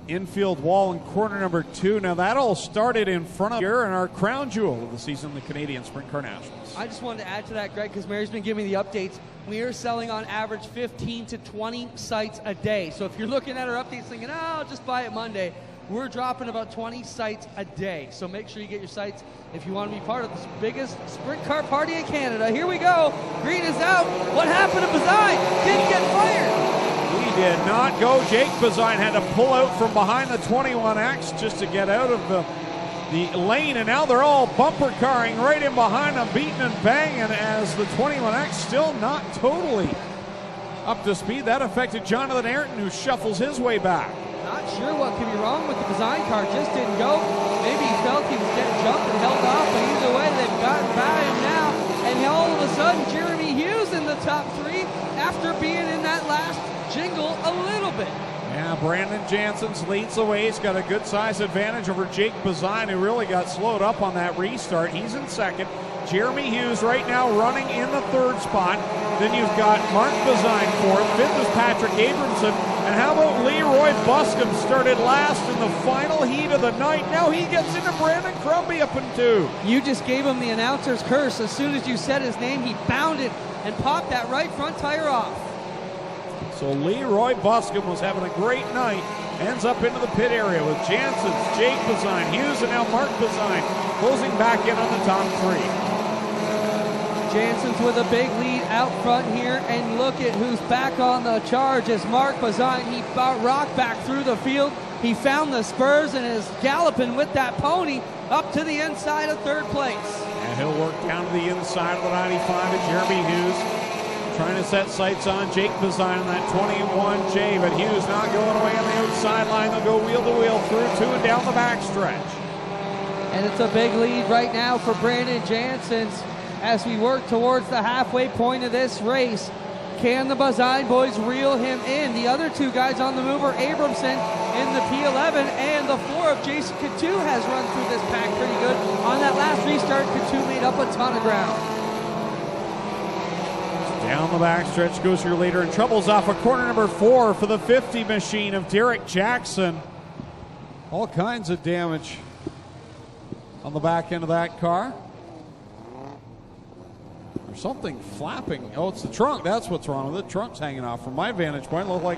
infield wall in corner number 2. Now that all started in front of here in our crown jewel of the season, the Canadian Sprint Car Nationals. I just wanted to add to that, Greg, because Mary's been giving me the updates. We are selling on average 15 to 20 sites a day. So if you're looking at our updates thinking, oh, I'll just buy it Monday, we're dropping about 20 sites a day. So make sure you get your sites if you want to be part of the biggest sprint car party in Canada. Here we go. Green is out. What happened to Bazine? Didn't get fired. He did not go. Jake Bazine had to pull out from behind the 21X just to get out of the lane, and now they're all bumper carring right in behind them, beating and banging as the 21X still not totally up to speed. That affected Jonathan Ayrton, who shuffles his way back. Not sure what could be wrong with the Bazine car. Just didn't go. Maybe he felt he was getting jumped and held off, but either way, they've gotten by him now. And all of a sudden, Jeremy Hughes in the top 3 after being in that last jingle a little bit. Yeah, Brandon Jansen's leads the way. He's got a good size advantage over Jake Bazine, who really got slowed up on that restart. He's in second. Jeremy Hughes right now running in the 3rd spot. Then you've got Mark Bazine 4th. 5th is Patrick Abramson. And how about Leroy Buscombe started last in the final heat of the night. Now he gets into Brandon Crumby up in 2. You just gave him the announcer's curse. As soon as you said his name, he bounded and popped that right front tire off. So Leroy Buscombe was having a great night. Ends up into the pit area with Jansen's, Jake Bazine, Hughes, and now Mark Bazine closing back in on the top 3. Jansen's with a big lead out front here, and look at who's back on the charge as Mark Bazine. He rocked back through the field. He found the spurs and is galloping with that pony up to the inside of 3rd place. And he'll work down to the inside of the 95 of Jeremy Hughes. Trying to set sights on Jake Bazine on that 21J, but Hughes not going away on the outside line. They'll go wheel to wheel through 2 and down the backstretch. And it's a big lead right now for Brandon Jansen's as we work towards the halfway point of this race. Can the Bazine boys reel him in? The other two guys on the move are Abramson in the P11, and the 4 of Jason Coutu has run through this pack pretty good. On that last restart, Coutu made up a ton of ground. Down the backstretch goes your leader, and troubles off a corner number 4 for the 50 machine of Derek Jackson. All kinds of damage on the back end of that car. There's something flapping. Oh, it's the trunk. That's what's wrong with it. The trunk's hanging off. From my vantage point, it looked like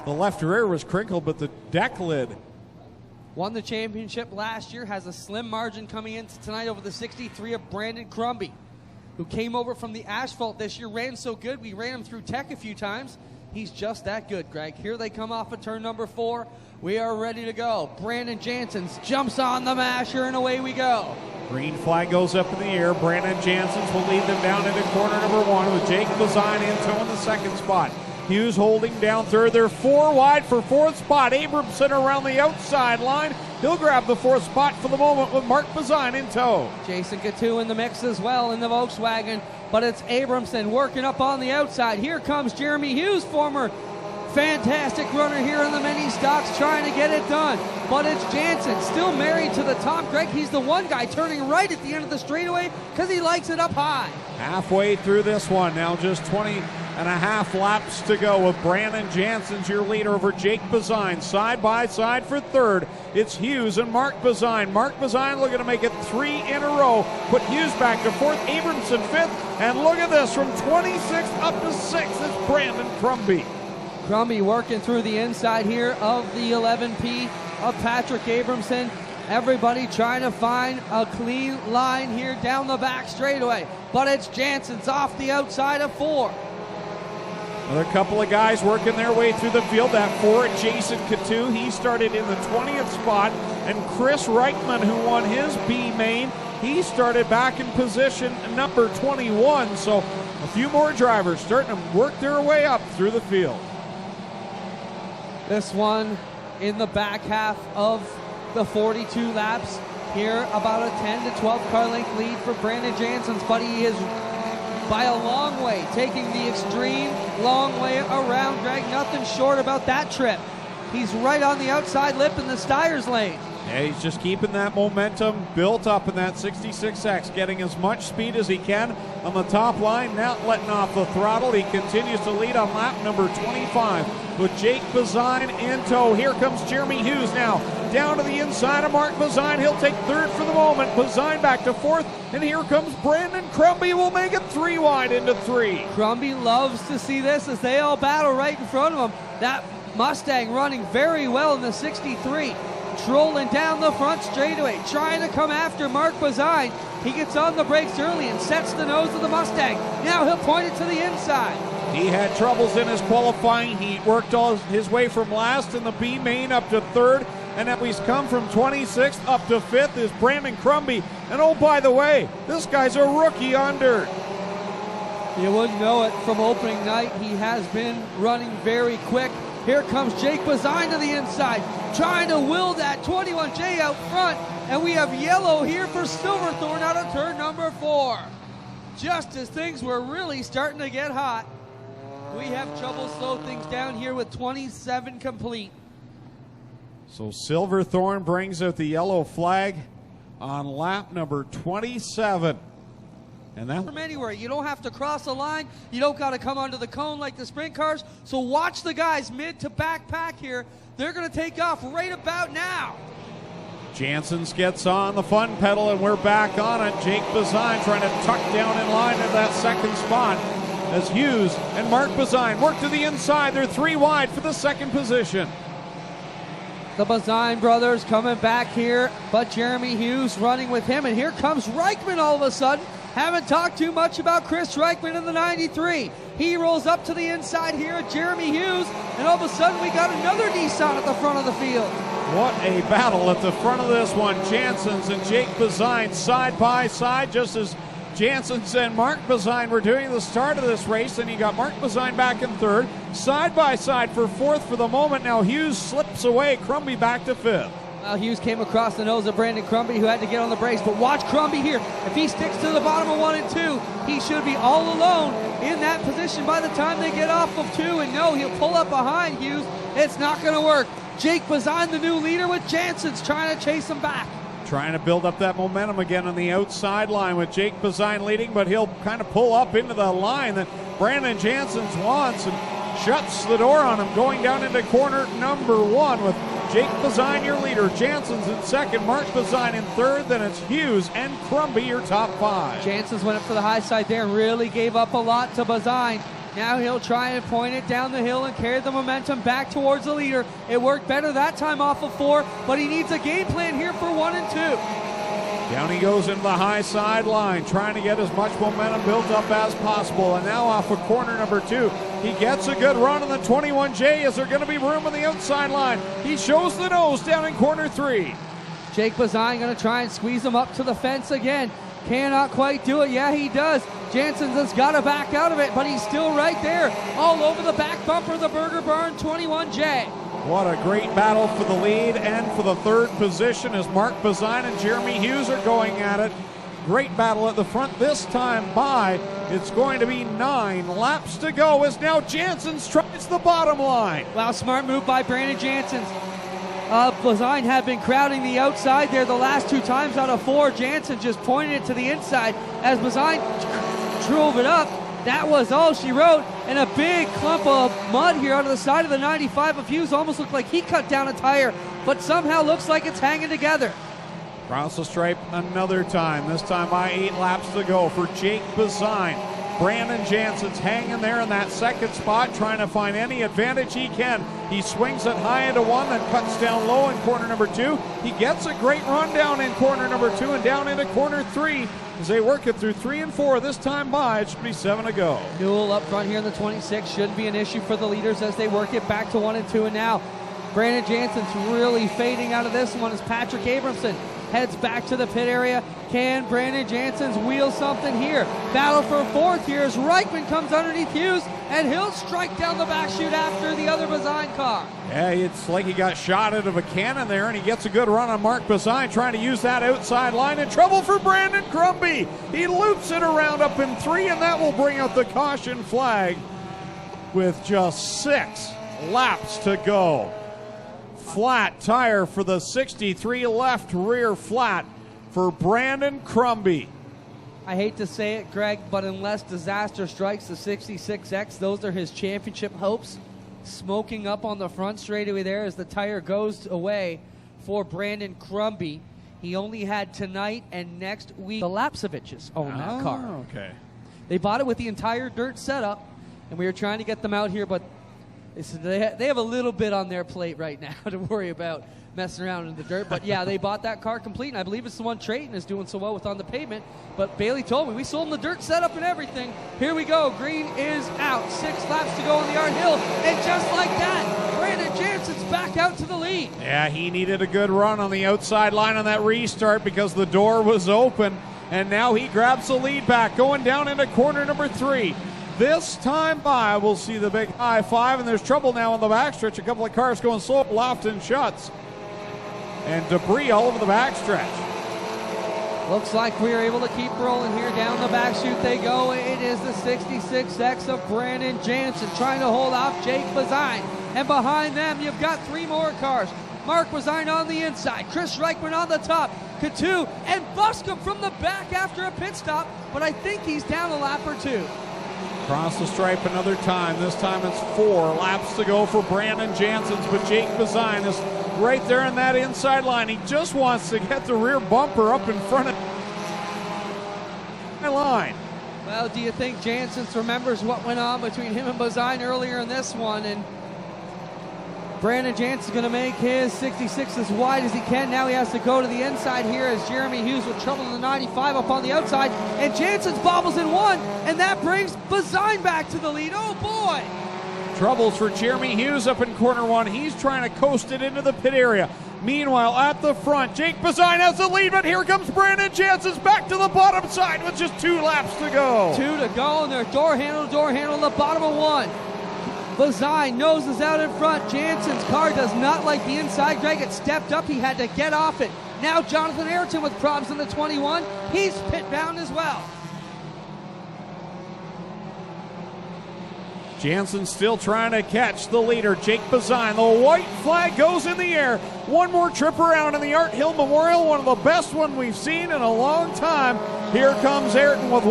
the left rear was crinkled, but the deck lid. Won the championship last year, has a slim margin coming into tonight over the 63 of Brandon Crumby, who came over from the asphalt this year, ran so good, we ran him through tech a few times. He's just that good, Greg. Here they come off of turn number 4. We are ready to go. Brandon Janssens jumps on the masher, and away we go. Green flag goes up in the air. Brandon Janssens will lead them down into corner number 1 with Jake Bazine in tow in the second spot. Hughes holding down third. They're 4 wide for 4th spot. Abramson around the outside line. He'll grab the 4th spot for the moment with Mark Bazine in tow. Jason Coutu in the mix as well in the Volkswagen, but it's Abramson working up on the outside. Here comes Jeremy Hughes, former fantastic runner here in the Ministocks, trying to get it done. But it's Janssen, still married to the top. Greg, he's the one guy turning right at the end of the straightaway because he likes it up high. Halfway through this one, now just 20 and a half laps to go with Brandon Janssens, your leader, over Jake Bazine. Side by side for third, it's Hughes and Mark Bazine. Mark Bazine looking to make it 3 in a row. Put Hughes back to 4th, Abramson 5th, and look at this, from 26th up to 6th, it's Brandon Crumby. Crumby working through the inside here of the 11P of Patrick Abramson. Everybody trying to find a clean line here down the back straightaway. But it's Janssens off the outside of 4. Another couple of guys working their way through the field. That 4, Jason Coutu, he started in the 20th spot. And Chris Reichman, who won his B main, he started back in position number 21. So a few more drivers starting to work their way up through the field. This one in the back half of the 42 laps. Here about a 10 to 12 car length lead for Brandon Janssens, but he is by a long way taking the extreme long way around. Greg, nothing short about that trip. He's right on the outside lip in the Styres lane. Yeah, he's just keeping that momentum built up in that 66X, getting as much speed as he can on the top line, not letting off the throttle. He continues to lead on lap number 25 with Jake Bazine in tow. Here comes Jeremy Hughes now, down to the inside of Mark Bazine. He'll take third for the moment. Bazine back to 4th, and here comes Brandon Crumby. Will make it 3 wide into 3. Crumby loves to see this as they all battle right in front of him. That Mustang running very well in the 63. Trolling down the front straightaway, trying to come after Mark Bazine. He gets on the brakes early and sets the nose of the Mustang. Now he'll point it to the inside. He had troubles in his qualifying heat, worked all his way from last in the B main up to 3rd, and now he's come from 26th up to 5th is Brandon Crumby. And oh, by the way, this guy's a rookie on dirt. You wouldn't know it from opening night. He has been running very quick. Here comes Jake Bazine to the inside, trying to will that 21J out front, and we have yellow here for Silverthorne out of turn number 4. Just as things were really starting to get hot, we have trouble slow things down here with 27 complete. So Silverthorne brings out the yellow flag on lap number 27. And that from anywhere. You don't have to cross the line. You don't got to come onto the cone like the sprint cars. So watch the guys mid to back pack here. They're going to take off right about now. Janssens gets on the fun pedal, and we're back on it. Jake Bazine trying to tuck down in line at that 2nd spot as Hughes and Mark Bazine work to the inside. They're 3 wide for the 2nd position. The Bazine brothers coming back here, but Jeremy Hughes running with him. And here comes Reichman all of a sudden. Haven't talked too much about Chris Reichman in the 93. He rolls up to the inside here at Jeremy Hughes, and all of a sudden we got another Nissan at the front of the field. What a battle at the front of this one. Janssens and Jake Bazine side by side, just as Janssens and Mark Bazine were doing the start of this race, and you got Mark Bazine back in 3rd. Side by side for 4th for the moment. Now Hughes slips away, Crumby back to 5th. Hughes came across the nose of Brandon Crumby, who had to get on the brakes. But watch Crumby here. If he sticks to the bottom of 1 and 2, he should be all alone in that position by the time they get off of 2. And no, he'll pull up behind Hughes. It's not going to work. Jake Bazine, the new leader, with Jansen's trying to chase him back. Trying to build up that momentum again on the outside line with Jake Bazine leading, but he'll kind of pull up into the line that Brandon Jansen's wants and shuts the door on him, going down into corner number 1 with Jake Bazine, your leader. Jansen's in second, Mark Bazine in third, then it's Hughes and Crumby, your top 5. Jansen's went up for the high side there and really gave up a lot to Bazine. Now he'll try and point it down the hill and carry the momentum back towards the leader. It worked better that time off of 4, but he needs a game plan here for 1 and 2. Down he goes into the high sideline, trying to get as much momentum built up as possible. And now off of corner number 2, he gets a good run on the 21J. Is there going to be room on the outside line? He shows the nose down in corner 3. Jake Bazine going to try and squeeze him up to the fence again. Cannot quite do it. Yeah, he does. Jansen's has got to back out of it, but he's still right there, all over the back bumper of the Burger Barn 21J. What a great battle for the lead and for the third position as Mark Bazine and Jeremy Hughes are going at it. Great battle at the front this time by. It's going to be 9 laps to go as now Jansen's tries the bottom line. Wow, smart move by Brandon Jansen's. Bazine had been crowding the outside there the last 2 times out of 4. Jansen just pointed it to the inside as Bazine drove it up. That was all she wrote, and a big clump of mud here out of the side of the 95 of Hughes. Almost looked like he cut down a tire, but somehow looks like it's hanging together. Across the stripe another time, this time by 8 laps to go for Jake Bazine. Brandon Jansen's hanging there in that second spot, trying to find any advantage he can. He swings it high into 1, then cuts down low in corner number 2. He gets a great run down in corner number 2 and down into corner 3 as they work it through 3 and 4. This time by, it should be 7 to go. Newell up front here in the 26 shouldn't be an issue for the leaders as they work it back to 1 and 2. And now Brandon Jansen's really fading out of this one as Patrick Abramson heads back to the pit area. Can Brandon Jansen's wheel something here? Battle for 4th here as Reichman comes underneath Hughes, and he'll strike down the back chute after the other Bazine car. Yeah, it's like he got shot out of a cannon there, and he gets a good run on Mark Bazine, trying to use that outside line. In trouble for Brandon Crumby. He loops it around up in 3, and that will bring out the caution flag with just 6 laps to go. Flat tire for the 63 left rear flat for Brandon Crumby. I hate to say it, Greg, but unless disaster strikes the 66X, those are his championship hopes. Smoking up on the front straightaway there as the tire goes away for Brandon Crumby. He only had tonight and next week. The Lapsoviches own that car. Okay. They bought it with the entire dirt setup, and we were trying to get them out here, but they have a little bit on their plate right now to worry about messing around in the dirt. But yeah, they bought that car complete, and I believe it's the one Trayton is doing so well with on the pavement. But Bailey told me we sold him the dirt setup and everything. Here we go. Green is out. 6 laps to go on the Art Hill, and just like that, Brandon Jansen's back out to the lead. Yeah, he needed a good run on the outside line on that restart because the door was open, and now he grabs the lead back, going down into corner number 3. This time by, we'll see the big high 5, and there's trouble now on the backstretch. A couple of cars going slow. Lofton shuts, and debris all over the backstretch. Looks like we are able to keep rolling here. Down the back chute they go. It is the 66X of Brandon Jansen trying to hold off Jake Bazine. And behind them, you've got 3 more cars. Mark Bazine on the inside. Chris Reichman on the top. Katu and Buscom from the back after a pit stop, but I think he's down a lap or 2. Across the stripe another time. This time it's 4 laps to go for Brandon Jansen's, but Jake Bazine is right there in that inside line. He just wants to get the rear bumper up in front of the line. Well, do you think Jansen's remembers what went on between him and Bazine earlier in this one? And Brandon Jansen's going to make his 66 as wide as he can. Now he has to go to the inside here as Jeremy Hughes with trouble in the 95 up on the outside. And Jansen's bobbles in 1, and that brings Bazine back to the lead. Oh, boy. Troubles for Jeremy Hughes up in corner 1. He's trying to coast it into the pit area. Meanwhile, at the front, Jake Bazine has the lead, but here comes Brandon Jansen's back to the bottom side with just 2 laps to go. 2 to go, and they're door handle to the bottom of 1. Bazine noses out in front. Jansen's car does not like the inside. Greg had stepped up. He had to get off it. Now Jonathan Ayrton with problems in the 21. He's pit bound as well. Jansen still trying to catch the leader, Jake Bazine. The white flag goes in the air. One more trip around in the Art Hill Memorial, one of the best one we've seen in a long time. Here comes Ayrton with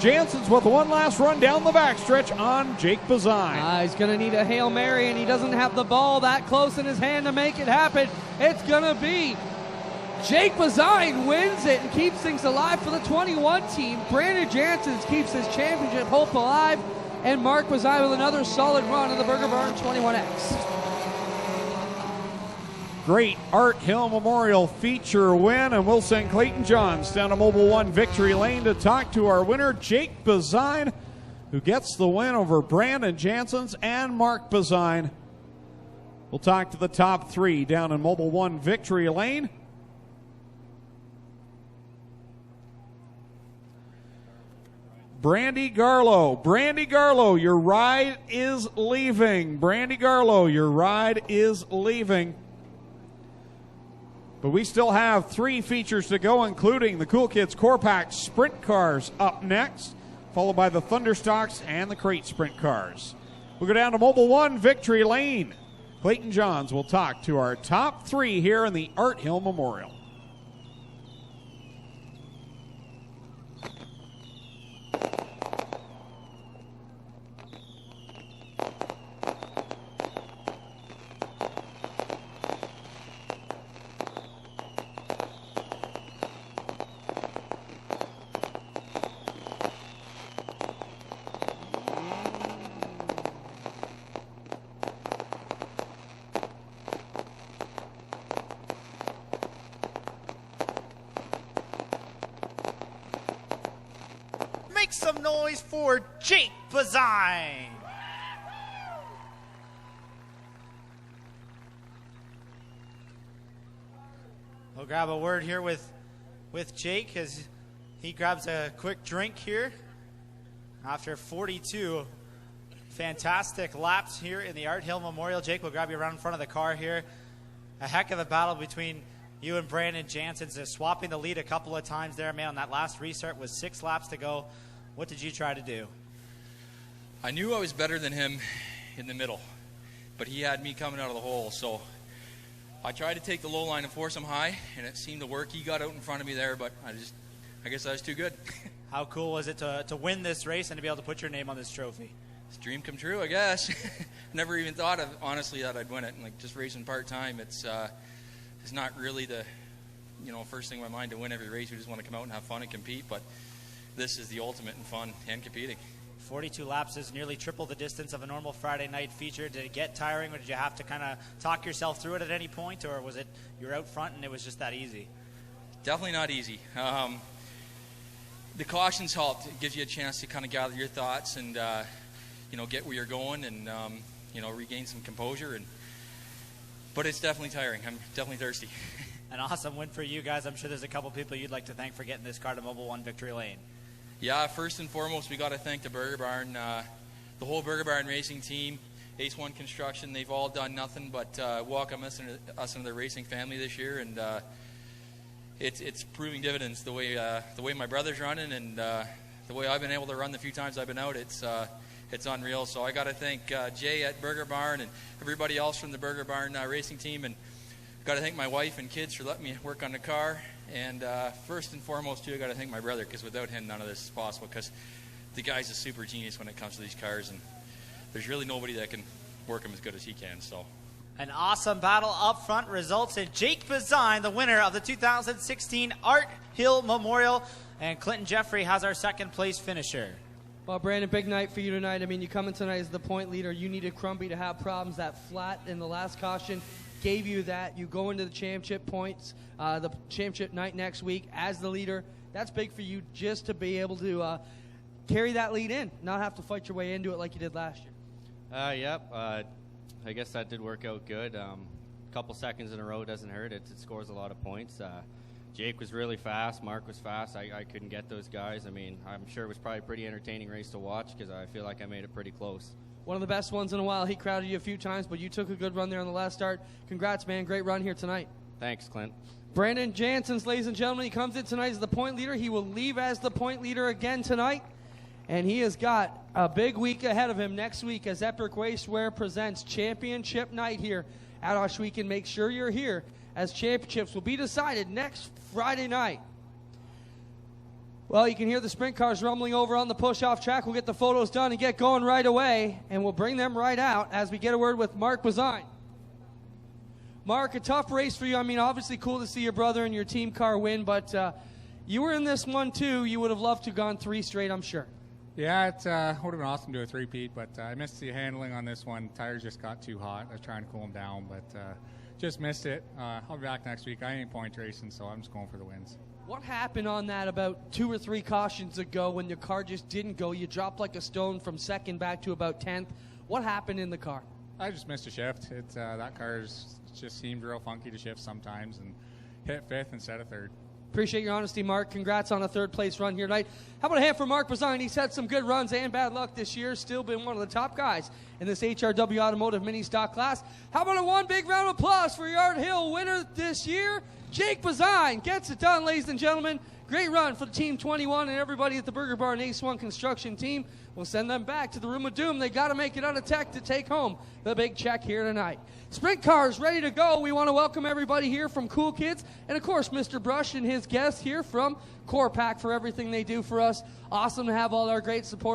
Jansen's with one last run down the backstretch on Jake Bazine. He's going to need a Hail Mary, and he doesn't have the ball that close in his hand to make it happen. It's going to be Jake Bazine wins it and keeps things alive for the 21 team. Brandon Jansen keeps his championship hope alive. And Mark Bazine with another solid run in the Burger Barn 21X. Great Art Hill Memorial feature win, and we'll send Clayton Johns down to Mobile One Victory Lane to talk to our winner, Jake Bazine, who gets the win over Brandon Jansen's and Mark Bazine. We'll talk to the top three down in Mobile One Victory Lane. Brandy Garlow, your ride is leaving. Brandy Garlow, your ride is leaving. But we still have 3 features to go, including the Cool Kids Core Pack Sprint Cars up next, followed by the Thunderstocks and the Crate Sprint Cars. We'll go down to Mobile One Victory Lane. Clayton Johns will talk to our top 3 here in the Art Hill Memorial. Make some noise for Jake Bazine. We'll grab a word here with Jake as he grabs a quick drink here after 42 fantastic laps here in the Art Hill Memorial. Jake, we'll grab you around in front of the car here. A heck of a battle between you and Brandon Jansen, swapping the lead a couple of times there, man. On that last restart with 6 laps to go. What did you try to do? I knew I was better than him in the middle, but he had me coming out of the hole. So I tried to take the low line and force him high, and it seemed to work. He got out in front of me there, but I guess I was too good. How cool was it to win this race and to be able to put your name on this trophy? It's a dream come true, I guess. Never even thought of, honestly, that I'd win it. And like just racing part-time, it's not really the first thing in my mind to win every race. We just want to come out and have fun and compete, but this is the ultimate in fun and competing. 42 laps is nearly triple the distance of a normal Friday night feature. Did it get tiring, or did you have to kind of talk yourself through it at any point, or was it you're out front and it was just that easy? Definitely not easy. The cautions helped. It gives you a chance to kind of gather your thoughts and get where you're going and regain some composure. But it's definitely tiring. I'm definitely thirsty. An awesome win for you guys. I'm sure there's a couple people you'd like to thank for getting this car to Mobile One Victory Lane. Yeah, first and foremost, we got to thank the Burger Barn, the whole Burger Barn racing team, Ace One Construction. They've all done nothing but welcome us into the racing family this year, and it's proving dividends the way my brother's running and the way I've been able to run the few times I've been out. It's unreal. So I got to thank Jay at Burger Barn and everybody else from the Burger Barn racing team, and got to thank my wife and kids for letting me work on the car. And first and foremost, too, I got to thank my brother, because without him, none of this is possible, because the guy's a super genius when it comes to these cars, and there's really nobody that can work them as good as he can. So, an awesome battle up front results in Jake Bazine, the winner of the 2016 Art Hill Memorial, and Clinton Jeffrey has our second place finisher. Well, Brandon, big night for you tonight. I mean, you come in tonight as the point leader. You needed Crumpy to have problems. That flat in the last caution gave you that. You go into the championship points, the championship night next week as the leader. That's big for you, just to be able to carry that lead in, not have to fight your way into it like you did last year. Yep. I guess that did work out good. A couple seconds in a row doesn't hurt. It scores a lot of points. Jake was really fast. Mark was fast. I couldn't get those guys. I mean, I'm sure it was probably a pretty entertaining race to watch, because I feel like I made it pretty close. One of the best ones in a while. He crowded you a few times, but you took a good run there on the last start. Congrats, man. Great run here tonight. Thanks, Clint. Brandon Jansen, ladies and gentlemen, he comes in tonight as the point leader. He will leave as the point leader again tonight. And he has got a big week ahead of him next week as Epic Racewear presents Championship Night here at Ohsweken. Make sure you're here as championships will be decided next Friday night. Well, you can hear the sprint cars rumbling over on the push-off track. We'll get the photos done and get going right away, and we'll bring them right out as we get a word with Mark Bazine. Mark, a tough race for you. I mean, obviously cool to see your brother and your team car win, but you were in this one too. You would have loved to have gone 3 straight, I'm sure. Yeah, it would have been awesome to do a three-peat, but I missed the handling on this one. Tires just got too hot. I was trying to cool them down, but just missed it. I'll be back next week. I ain't point racing, so I'm just going for the wins. What happened on that about 2 or 3 cautions ago when your car just didn't go? You dropped like a stone from second back to about 10th. What happened in the car? I just missed a shift. That car just seemed real funky to shift sometimes and hit 5th instead of 3rd. Appreciate your honesty, Mark. Congrats on a 3rd place run here tonight. How about a hand for Mark Bazine? He's had some good runs and bad luck this year. Still been one of the top guys in this HRW Automotive Mini Stock class. How about a one big round of applause for your Art Hill winner this year? Jake Bazine gets it done, ladies and gentlemen. Great run for the Team 21 and everybody at the Burger Barn Ace 1 construction team. We'll send them back to the room of doom. They got to make it out of tech to take home the big check here tonight. Sprint cars ready to go. We want to welcome everybody here from Cool Kids and, of course, Mr. Brush and his guests here from Core Pack for everything they do for us. Awesome to have all our great support.